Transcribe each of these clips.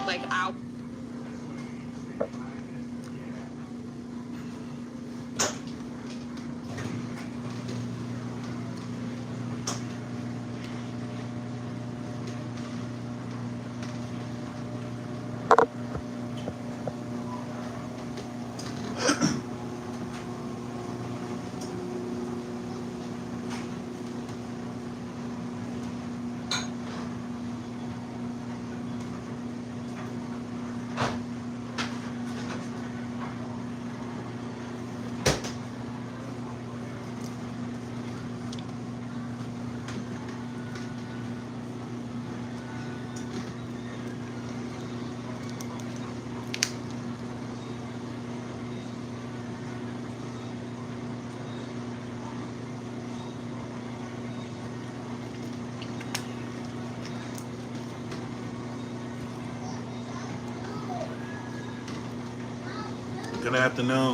Like I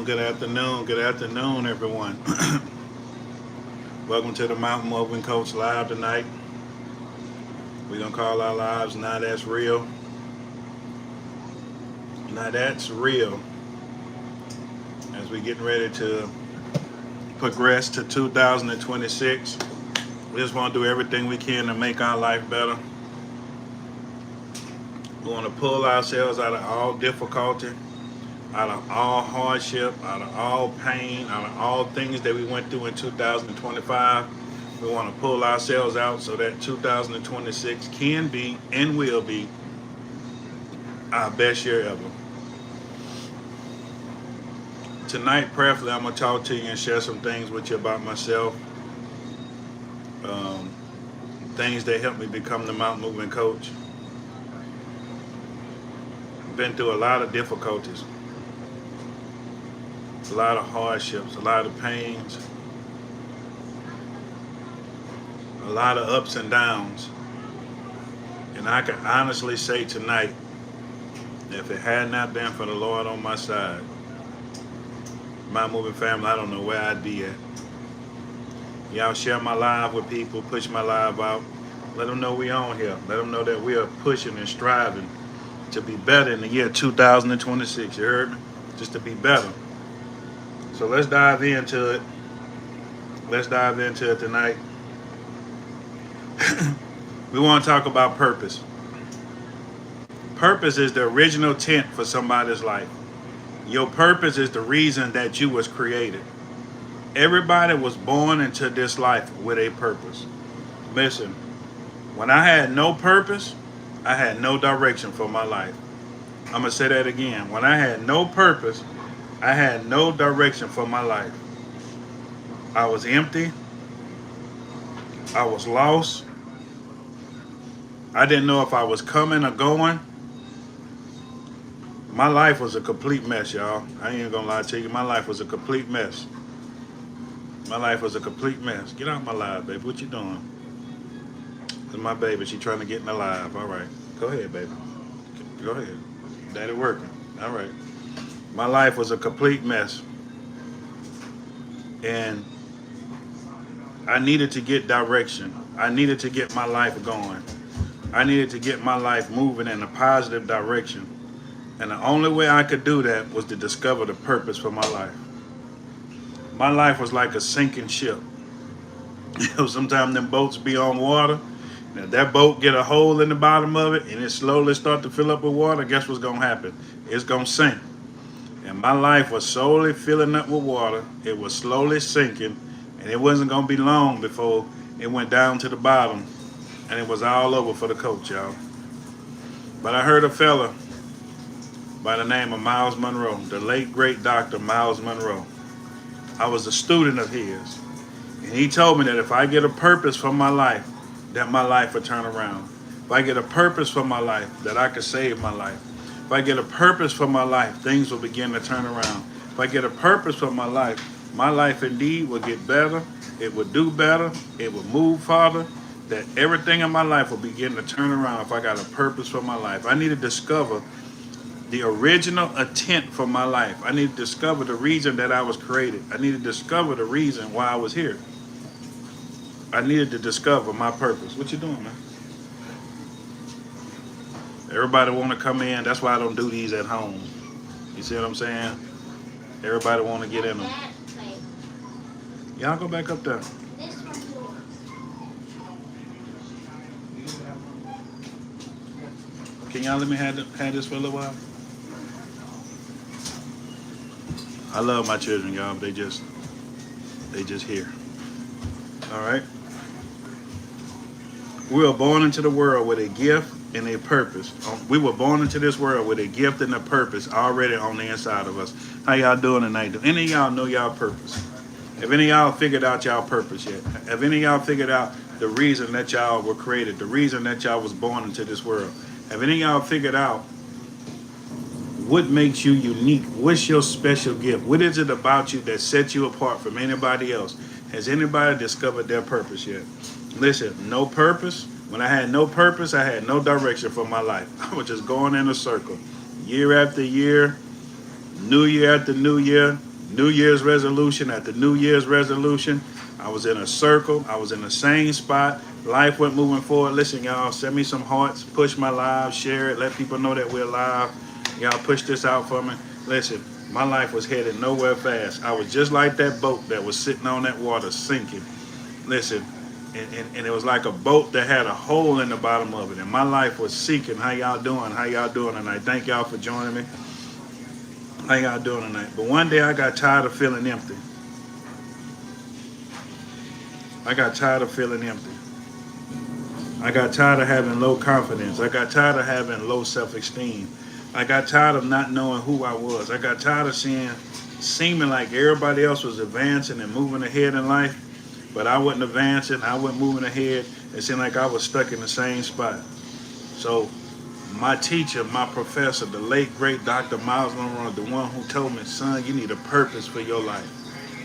Good afternoon, good afternoon, everyone. Welcome to the Mountain Moving Coach Live tonight. We're gonna call our lives Now That's Real. Now That's Real. As we getting ready to progress to 2026, we just want to do everything we can to make our life better. We want to pull ourselves out of all difficulty, out of all hardship, out of all pain, out of all things that we went through in 2025. We want to pull ourselves out so that 2026 can be and will be our best year ever. Tonight, prayerfully, I'm going to talk to you and share some things with you about myself. Um, Things that helped me become the mountain movement coach. Been through a lot of difficulties, a lot of hardships, a lot of pains, a lot of ups and downs. And I can honestly say tonight, if it had not been for the Lord on my side, my moving family, I don't know where I'd be at. Y'all share my live with people, push my live out. Let them know we on here. Let them know that we are pushing and striving to be better in the year 2026. You heard me? Just to be better. So let's dive into it. Let's dive into it tonight. We want to talk about purpose. Purpose is the original intent for somebody's life. Your purpose is the reason that you was created. Everybody was born into this life with a purpose. Listen, when I had no purpose, I had no direction for my life. I'm going to say that again. When I had no purpose, I had no direction for my life. I was empty. I was lost. I didn't know if I was coming or going. My life was a complete mess, y'all. I ain't gonna lie to you. My life was a complete mess. My life was a complete mess. Get out my live, baby. What you doing? That's my baby. She trying to get in the live. All right. Go ahead, baby. Go ahead. Daddy working. All right. My life was a complete mess. And I needed to get direction. I needed to get my life going. I needed to get my life moving in a positive direction. And the only way I could do that was to discover the purpose for my life. My life was like a sinking ship. Sometimes them boats be on water. Now if that boat get a hole in the bottom of it and it slowly start to fill up with water, guess what's gonna happen? It's gonna sink. And my life was slowly filling up with water. It was slowly sinking, and it wasn't gonna be long before it went down to the bottom, and it was all over for the coach, y'all. But I heard a fella by the name of Miles Monroe, the late great Dr. Miles Monroe. I was a student of his, and he told me that if I get a purpose for my life, that my life would turn around. If I get a purpose for my life, that I could save my life. If I get a purpose for my life, things will begin to turn around. If I get a purpose for my life indeed will get better. It will do better. It will move farther. That everything in my life will begin to turn around if I got a purpose for my life. I need to discover the original intent for my life. I need to discover the reason that I was created. I need to discover the reason why I was here. I needed to discover my purpose. What you doing, man? Everybody want to come in. That's why I don't do these at home. You see what I'm saying? Everybody want to get in them. Y'all go back up there. Can y'all let me have this for a little while? I love my children, y'all. But they just here. All right. We were born into the world with a gift and a purpose. We were born into this world with a gift and a purpose already on the inside of us. How y'all doing tonight? Do any of y'all know y'all purpose? Have any of y'all figured out y'all purpose yet? Have any of y'all figured out the reason that y'all were created, the reason that y'all was born into this world? Have any of y'all figured out what makes you unique? What's your special gift? What is it about you that sets you apart from anybody else? Has anybody discovered their purpose yet? Listen, no purpose. When I had no purpose, I had no direction for my life. I was just going in a circle. Year after year, New Year after New Year, New Year's resolution after New Year's resolution. I was in a circle. I was in the same spot. Life went moving forward. Listen, y'all, send me some hearts. Push my live. Share it. Let people know that we're live. Y'all push this out for me. Listen, my life was headed nowhere fast. I was just like that boat that was sitting on that water sinking. Listen, and it was like a boat that had a hole in the bottom of it. And my life was sinking. How y'all doing? How y'all doing tonight? Thank y'all for joining me. How y'all doing tonight? But one day I got tired of feeling empty. I got tired of feeling empty. I got tired of having low confidence. I got tired of having low self-esteem. I got tired of not knowing who I was. I got tired of seeming like everybody else was advancing and moving ahead in life, but I wasn't advancing. I wasn't moving ahead. It seemed like I was stuck in the same spot. So my teacher, my professor, the late, great Dr. Miles Monroe, the one who told me, son, you need a purpose for your life.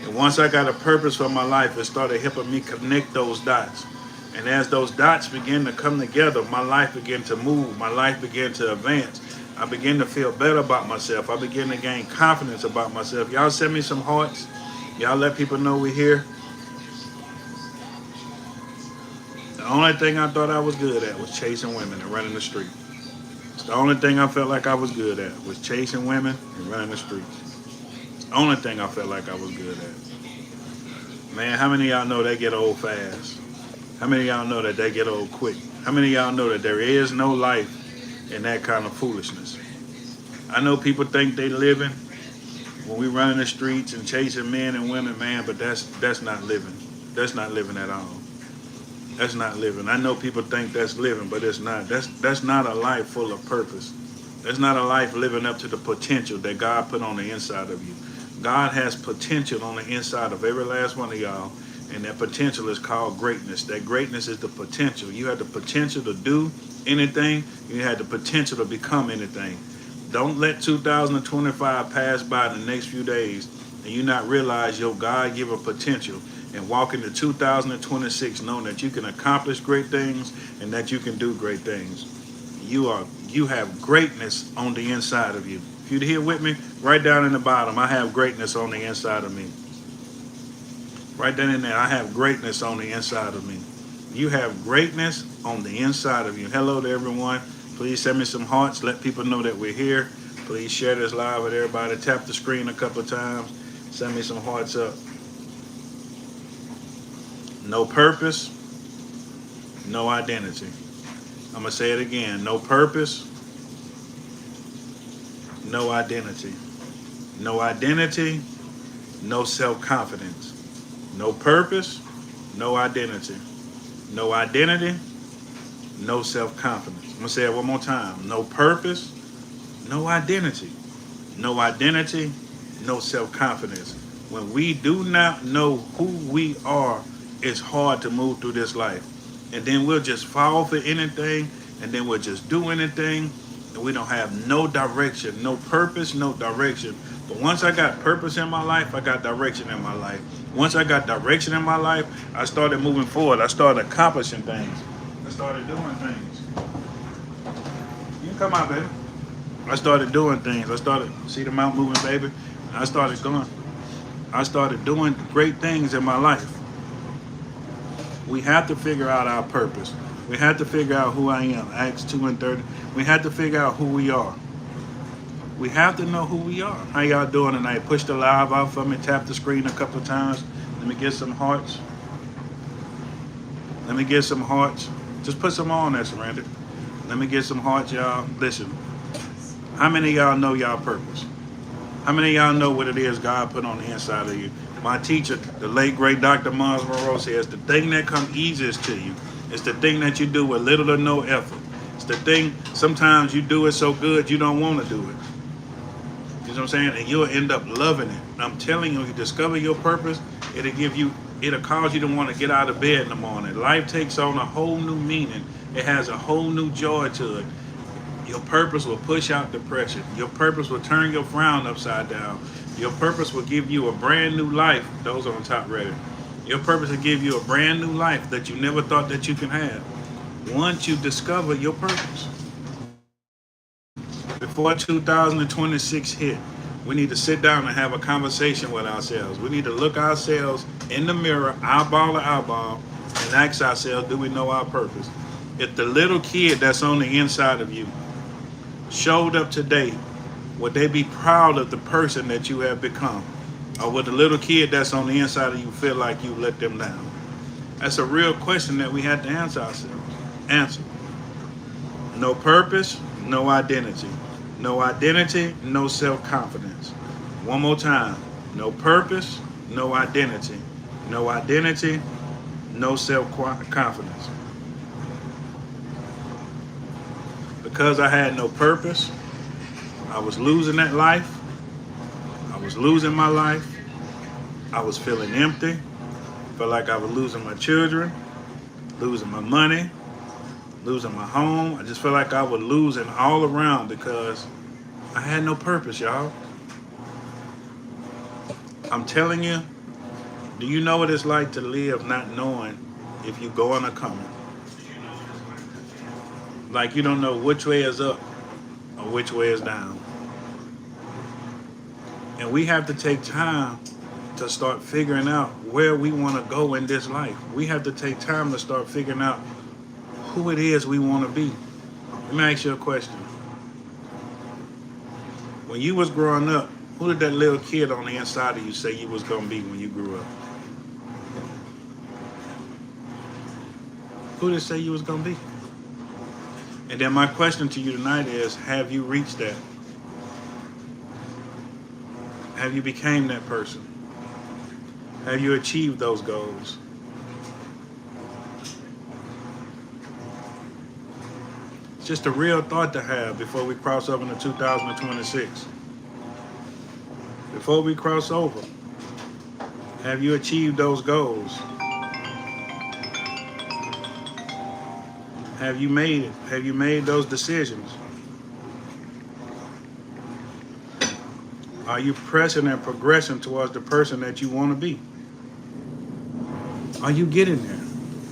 And once I got a purpose for my life, it started helping me connect those dots. And as those dots began to come together, my life began to move. My life began to advance. I began to feel better about myself. I began to gain confidence about myself. Y'all send me some hearts. Y'all let people know we're here. The only thing I thought I was good at was chasing women and running the street. It's the only thing I felt like I was good at was chasing women and running the streets. It's the only thing I felt like I was good at. Man, how many of y'all know they get old fast? How many of y'all know that they get old quick? How many of y'all know that there is no life in that kind of foolishness? I know people think they living when we running the streets and chasing men and women, man, but that's not living. That's not living at all. That's not living. I know people think that's living, but it's not. That's not a life full of purpose. That's not a life living up to the potential that God put on the inside of you. God has potential on the inside of every last one of y'all, and that potential is called greatness. That greatness is the potential. You have the potential to do anything. You have the potential to become anything. Don't let 2025 pass by in the next few days and you not realize your God-given potential and walk into 2026 knowing that you can accomplish great things and that you can do great things. You have greatness on the inside of you. If you're here with me, right down in the bottom, I have greatness on the inside of me. Right down in there, I have greatness on the inside of me. You have greatness on the inside of you. Hello to everyone. Please send me some hearts. Let people know that we're here. Please share this live with everybody. Tap the screen a couple of times. Send me some hearts up. No purpose, no identity. I'm going to say it again. No purpose, no identity. No identity, no self-confidence. No purpose, no identity. No identity, no self-confidence. I'm going to say it one more time. No purpose, no identity. No identity, no self-confidence. When we do not know who we are, it's hard to move through this life. And then we'll just fall for anything, and then we'll just do anything, and we don't have no direction, no purpose, no direction. But once I got purpose in my life, I got direction in my life. Once I got direction in my life, I started moving forward. I started accomplishing things. I started doing things. You can come out, baby. I started doing things. I started, see the mount moving, baby? I started going. I started doing great things in my life. We have to figure out our purpose. We have to figure out who I am. Acts 2 and 30. We have to figure out who we are. We have to know who we are. How y'all doing tonight? Push the live out for me. Tap the screen a couple of times. Let me get some hearts. Let me get some hearts. Just put some on there, Surrender. Let me get some hearts, y'all. Listen. How many of y'all know y'all purpose? How many of y'all know what it is God put on the inside of you? My teacher, the late great Dr. Miles Monroe, says the thing that comes easiest to you is the thing that you do with little or no effort. It's the thing, sometimes you do it so good you don't want to do it. You know what I'm saying? And you'll end up loving it. And I'm telling you, if you discover your purpose, it'll cause you to want to get out of bed in the morning. Life takes on a whole new meaning. It has a whole new joy to it. Your purpose will push out depression. Your purpose will turn your frown upside down. Your purpose will give you a brand new life. Those on top ready. Your purpose will give you a brand new life that you never thought that you can have. Once you discover your purpose. Before 2026 hit, we need to sit down and have a conversation with ourselves. We need to look ourselves in the mirror, eyeball to eyeball, and ask ourselves, do we know our purpose? If the little kid that's on the inside of you showed up today, would they be proud of the person that you have become? Or would the little kid that's on the inside of you feel like you let them down? That's a real question that we have to answer ourselves. Answer. No purpose, no identity. No identity, no self-confidence. One more time. No purpose, no identity. No identity, no self-confidence. Because I had no purpose, I was losing that life. I was losing my life. I was feeling empty. Felt like I was losing my children, losing my money, losing my home. I just felt like I was losing all around because I had no purpose, y'all. I'm telling you, do you know what it's like to live not knowing if you're going or coming? Like you don't know which way is up or which way is down. And we have to take time to start figuring out where we want to go in this life. We have to take time to start figuring out who it is we want to be. Let me ask you a question. When you was growing up, who did that little kid on the inside of you say you was going to be when you grew up? Who did it say you was going to be? And then my question to you tonight is, have you reached that? Have you became that person? Have you achieved those goals? It's just a real thought to have before we cross over into 2026. Before we cross over, have you achieved those goals? Have you made it? Have you made those decisions? Are you pressing and progressing towards the person that you want to be? Are you getting there?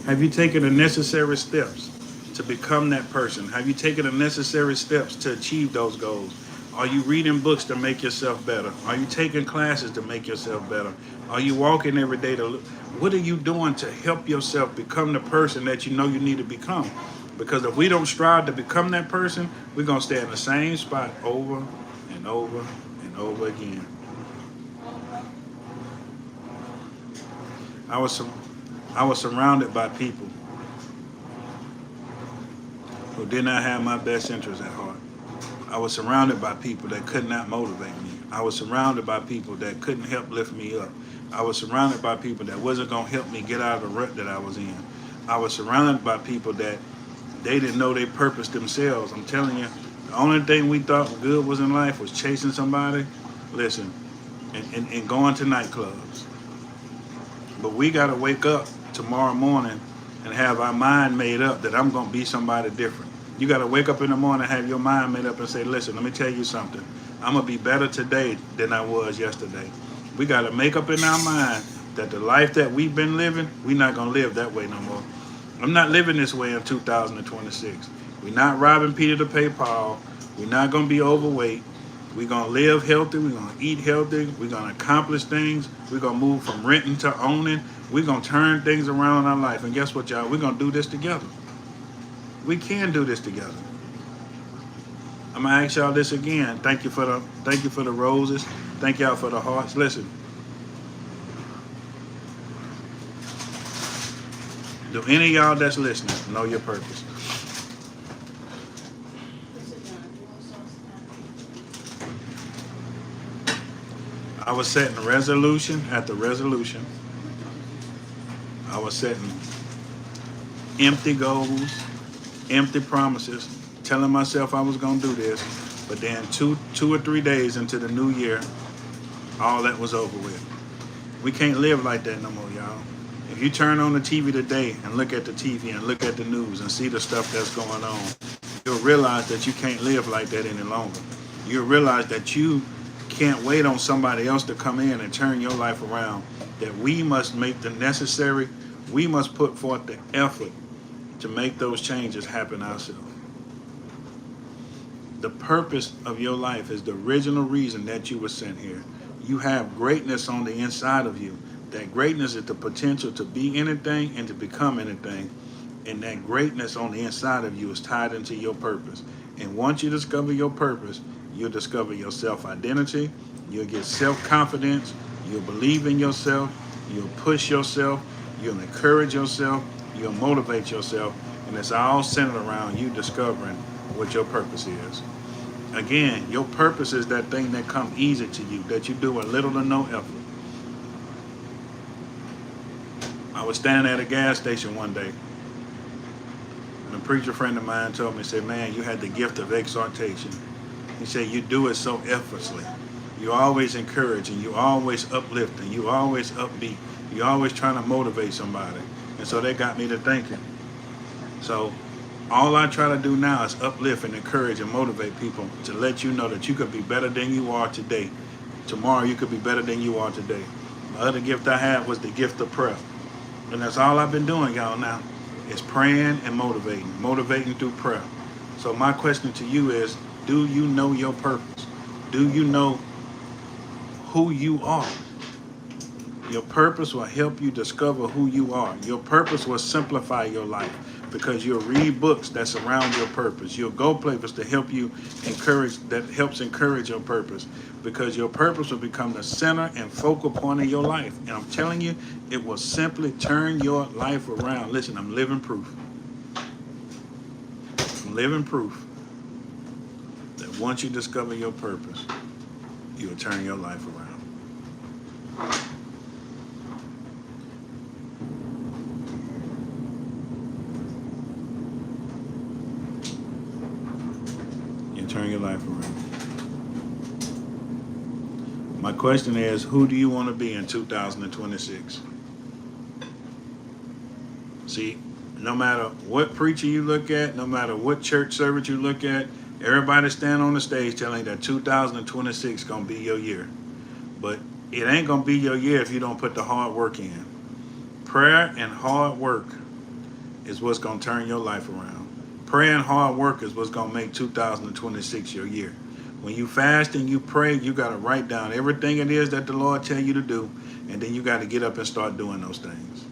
Have you taken the necessary steps to become that person? Have you taken the necessary steps to achieve those goals? Are you reading books to make yourself better? Are you taking classes to make yourself better? Are you walking every day to look? What are you doing to help yourself become the person that you know you need to become? Because if we don't strive to become that person, we're going to stay in the same spot over and over and over again. I was surrounded by people who did not have my best interests at heart. I was surrounded by people that could not motivate me. I was surrounded by people that couldn't help lift me up. I was surrounded by people that wasn't going to help me get out of the rut that I was in. I was surrounded by people that they didn't know their purpose themselves. I'm telling you, the only thing we thought good was in life was chasing somebody, listen, and going to nightclubs. But we got to wake up tomorrow morning and have our mind made up that I'm going to be somebody different. You got to wake up in the morning and have your mind made up and say, listen, let me tell you something. I'm going to be better today than I was yesterday. We got to make up in our mind that the life that we've been living, we're not going to live that way no more. I'm not living this way in 2026. We're not robbing Peter to pay Paul. We're not going to be overweight. We're going to live healthy. We're going to eat healthy. We're going to accomplish things. We're going to move from renting to owning. We're going to turn things around in our life. And guess what, y'all? We're going to do this together. We can do this together. I'm gonna ask y'all this again. Thank you for the roses. Thank y'all for the hearts. Listen, do any of y'all that's listening know your purpose? I was setting resolution after resolution. I was setting empty goals, empty promises, telling myself I was gonna do this, but then two or 3 days into the new year, all that was over with. We can't live like that no more, y'all. If you turn on the TV today and look at the TV and look at the news and see the stuff that's going on, you'll realize that you can't live like that any longer. You'll realize that you can't wait on somebody else to come in and turn your life around. That we must make the necessary, we must put forth the effort to make those changes happen ourselves. The purpose of your life is the original reason that you were sent here. You have greatness on the inside of you. That greatness is the potential to be anything and to become anything. And that greatness on the inside of you is tied into your purpose. And once you discover your purpose, you'll discover your self-identity. You'll get self-confidence. You'll believe in yourself. You'll push yourself. You'll encourage yourself. You'll motivate yourself. And it's all centered around you discovering what your purpose is. Again, your purpose is that thing that comes easy to you, that you do a little to no effort. I was standing at a gas station one day, and a preacher friend of mine told me, he said, man, you had the gift of exhortation. He said, you do it so effortlessly. You're always encouraging, you're always uplifting, you're always upbeat, you're always trying to motivate somebody. And so that got me to thinking. So all I try to do now is uplift and encourage and motivate people to let you know that you could be better than you are today. Tomorrow you could be better than you are today. The other gift I had was the gift of prayer. And that's all I've been doing, y'all, now, is praying and motivating through prayer. So my question to you is, do you know your purpose? Do you know who you are? Your purpose will help you discover who you are. Your purpose will simplify your life because you'll read books that surround your purpose. You'll go places to help you encourage your purpose, because your purpose will become the center and focal point of your life. And I'm telling you, it will simply turn your life around. Listen, I'm living proof. I'm living proof that once you discover your purpose, you'll turn your life around. Turn your life around. My question is, who do you want to be in 2026? See, no matter what preacher you look at, no matter what church service you look at, everybody stand on the stage telling you that 2026 is going to be your year. But it ain't going to be your year if you don't put the hard work in. Prayer and hard work is what's going to turn your life around. Prayer and hard work is what's going to make 2026 your year. When you fast and you pray, you got to write down everything it is that the Lord tell you to do, and then you got to get up and start doing those things.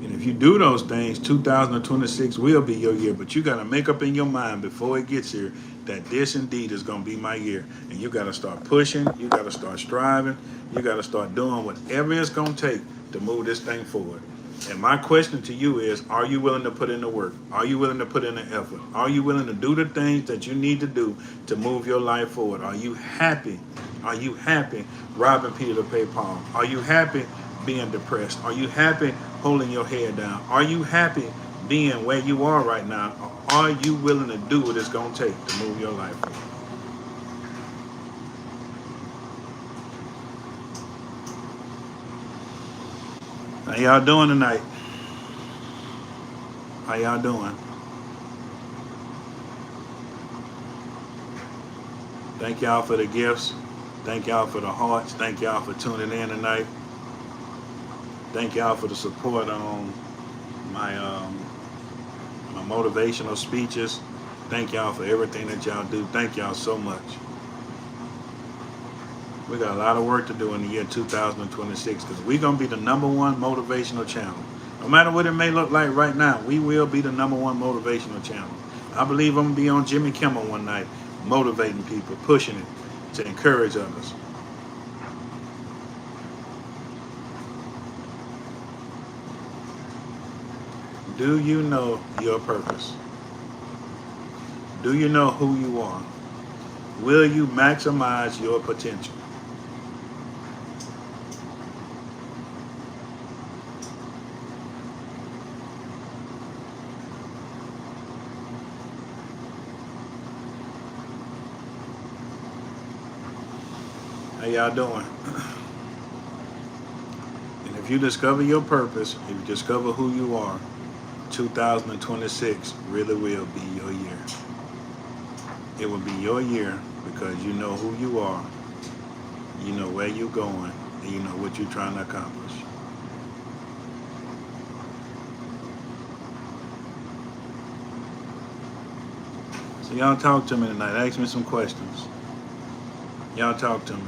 And if you do those things, 2026 will be your year, but you got to make up in your mind before it gets here that this indeed is going to be my year. And you got to start pushing, you got to start striving, you got to start doing whatever it's going to take to move this thing forward. And my question to you is, are you willing to put in the work? Are you willing to put in the effort? Are you willing to do the things that you need to do to move your life forward? Are you happy? Are you happy robbing Peter to pay Paul? Are you happy being depressed? Are you happy holding your head down? Are you happy being where you are right now? Or are you willing to do what it's going to take to move your life forward? How y'all doing tonight? How y'all doing? Thank y'all for the gifts. Thank y'all for the hearts. Thank y'all for tuning in tonight. Thank y'all for the support on my my motivational speeches. Thank y'all for everything that y'all do. Thank y'all so much. We got a lot of work to do in the year 2026 because we're going to be the #1 motivational channel. No matter what it may look like right now, we will be the #1 motivational channel. I believe I'm going to be on Jimmy Kimmel one night, motivating people, pushing it to encourage others. Do you know your purpose? Do you know who you are? Will you maximize your potential? How y'all doing? And if you discover your purpose, if you discover who you are, 2026 really will be your year. It will be your year because you know who you are, you know where you're going, and you know what you're trying to accomplish. So y'all talk to me tonight. Ask me some questions. Y'all talk to me.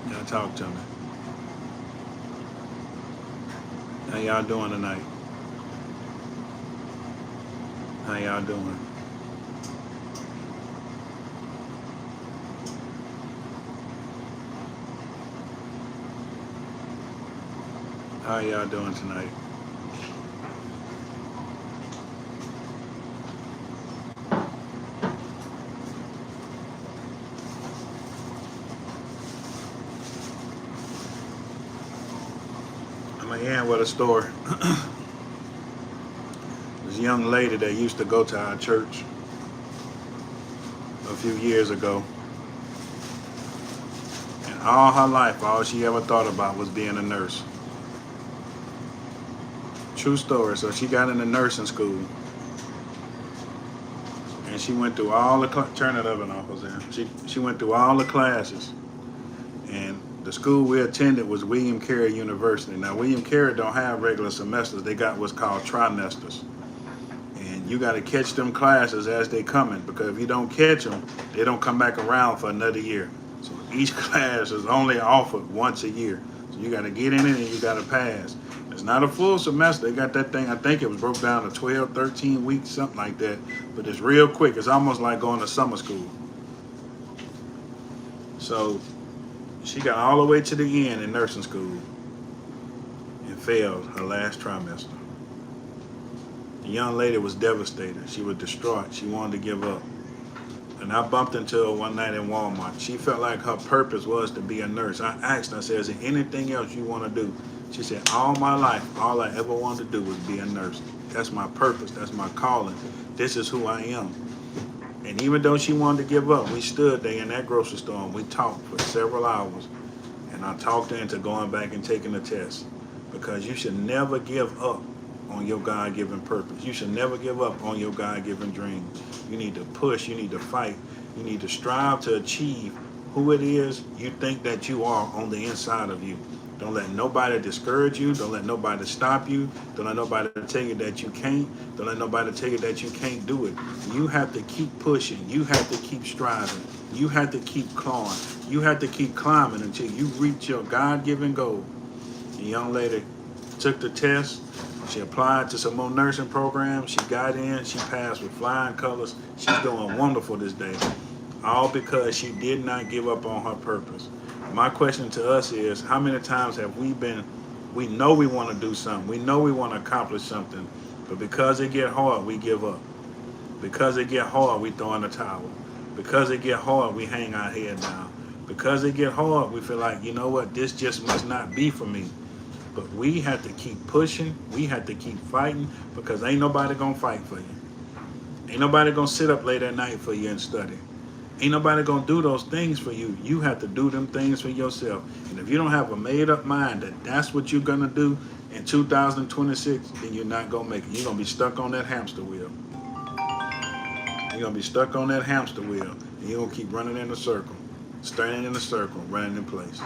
Y'all talk to me. How y'all doing tonight? How y'all doing? How y'all doing tonight? I'm gonna end with a story. This young lady that used to go to our church a few years ago, and all her life, all she ever thought about was being a nurse. True story. So she got into nursing school, and she went through all the turn it up and off. She went through all the classes, and the school we attended was William Carey University. Now William Carey don't have regular semesters; they got what's called trimesters, and you got to catch them classes as they coming, because if you don't catch them, they don't come back around for another year. So each class is only offered once a year. So you got to get in it and you got to pass. It's not a full semester. They got that thing, I think it was broke down to 12, 13 weeks, something like that. But it's real quick. It's almost like going to summer school. So she got all the way to the end in nursing school and failed her last trimester. The young lady was devastated. She was distraught. She wanted to give up. And I bumped into her one night in Walmart. She felt like her purpose was to be a nurse. I asked her, I said, is there anything else you want to do? She said, all my life, all I ever wanted to do was be a nurse. That's my purpose. That's my calling. This is who I am. And even though she wanted to give up, we stood there in that grocery store and we talked for several hours. And I talked her into going back and taking the test. Because you should never give up on your God-given purpose. You should never give up on your God-given dream. You need to push. You need to fight. You need to strive to achieve who it is you think that you are on the inside of you. Don't let nobody discourage you. Don't let nobody stop you. Don't let nobody tell you that you can't. Don't let nobody tell you that you can't do it. You have to keep pushing. You have to keep striving. You have to keep clawing. You have to keep climbing until you reach your God-given goal. The young lady took the test. She applied to some more nursing programs. She got in. She passed with flying colors. She's doing wonderful this day. All because she did not give up on her purpose. My question to us is, how many times have we know we want to do something. We know we want to accomplish something. But because it get hard, we give up. Because it get hard, we throw in the towel. Because it get hard, we hang our head down. Because it get hard, we feel like, you know what, this just must not be for me. But we have to keep pushing. We have to keep fighting, because ain't nobody going to fight for you. Ain't nobody going to sit up late at night for you and study. Ain't nobody going to do those things for you. You have to do them things for yourself. And if you don't have a made up mind that that's what you're going to do in 2026, then you're not going to make it. You're going to be stuck on that hamster wheel. You're going to be stuck on that hamster wheel. And you're going to keep running in a circle, standing in a circle, running in place.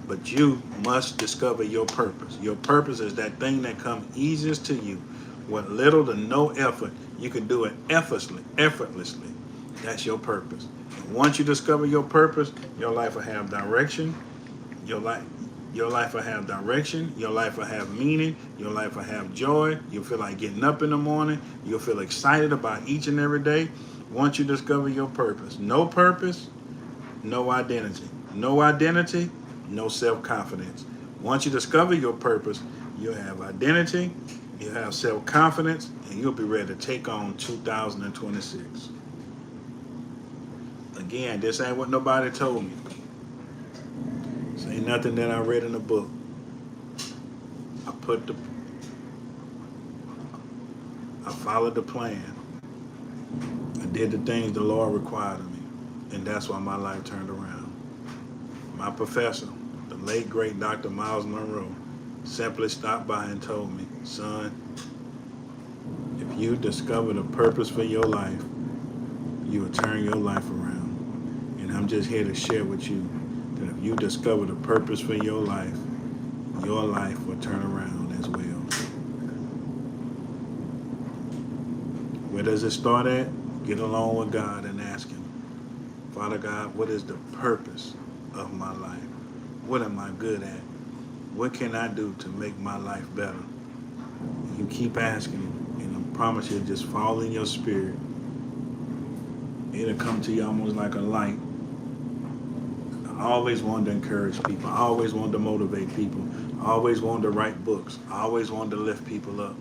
But you must discover your purpose. Your purpose is that thing that comes easiest to you. With little to no effort, you can do it effortlessly. That's your purpose. And once you discover your purpose, your life will have direction. Your life, your life will have direction. Your life will have meaning. Your life will have joy. You'll feel like getting up in the morning. You'll feel excited about each and every day. Once you discover your purpose, no identity. No identity, no self-confidence. Once you discover your purpose, you have identity, you have self-confidence, and you'll be ready to take on 2026. Again, this ain't what nobody told me. This ain't nothing that I read in a book. I followed the plan. I did the things the Lord required of me. And that's why my life turned around. My professor, the late great Dr. Miles Monroe, simply stopped by and told me, son, if you discover the purpose for your life, you will turn your life around. And I'm just here to share with you that if you discover the purpose for your life will turn around as well. Where does it start at? Get along with God and ask Him, Father God, what is the purpose of my life? What am I good at? What can I do to make my life better? You keep asking Him, and I promise you, just fall in your spirit. It'll come to you almost like a light. I always wanted to encourage people. I always wanted to motivate people. I always wanted to write books. I always wanted to lift people up.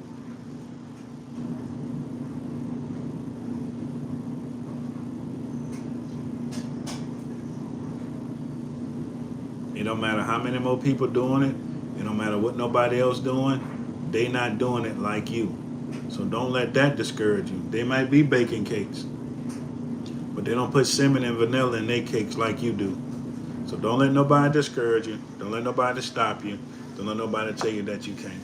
It don't matter how many more people doing it. It don't matter what nobody else doing. They not doing it like you. So don't let that discourage you. They might be baking cakes, but they don't put cinnamon and vanilla in their cakes like you do. So don't let nobody discourage you. Don't let nobody stop you. Don't let nobody tell you that you can't.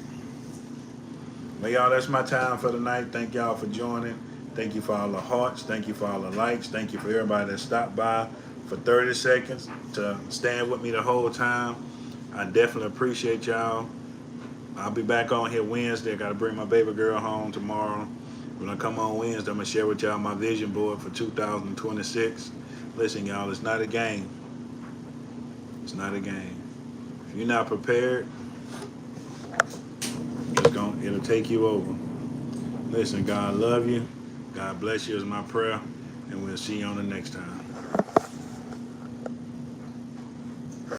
But y'all, that's my time for tonight. Thank y'all for joining. Thank you for all the hearts. Thank you for all the likes. Thank you for everybody that stopped by for 30 seconds to stand with me the whole time. I definitely appreciate y'all. I'll be back on here Wednesday. I got to bring my baby girl home tomorrow. When I come on Wednesday, I'm going to share with y'all my vision board for 2026. Listen, y'all, it's not a game. It's not a game. If you're not prepared, it'll take you over. Listen, God love you. God bless you is my prayer. And we'll see you on the next time.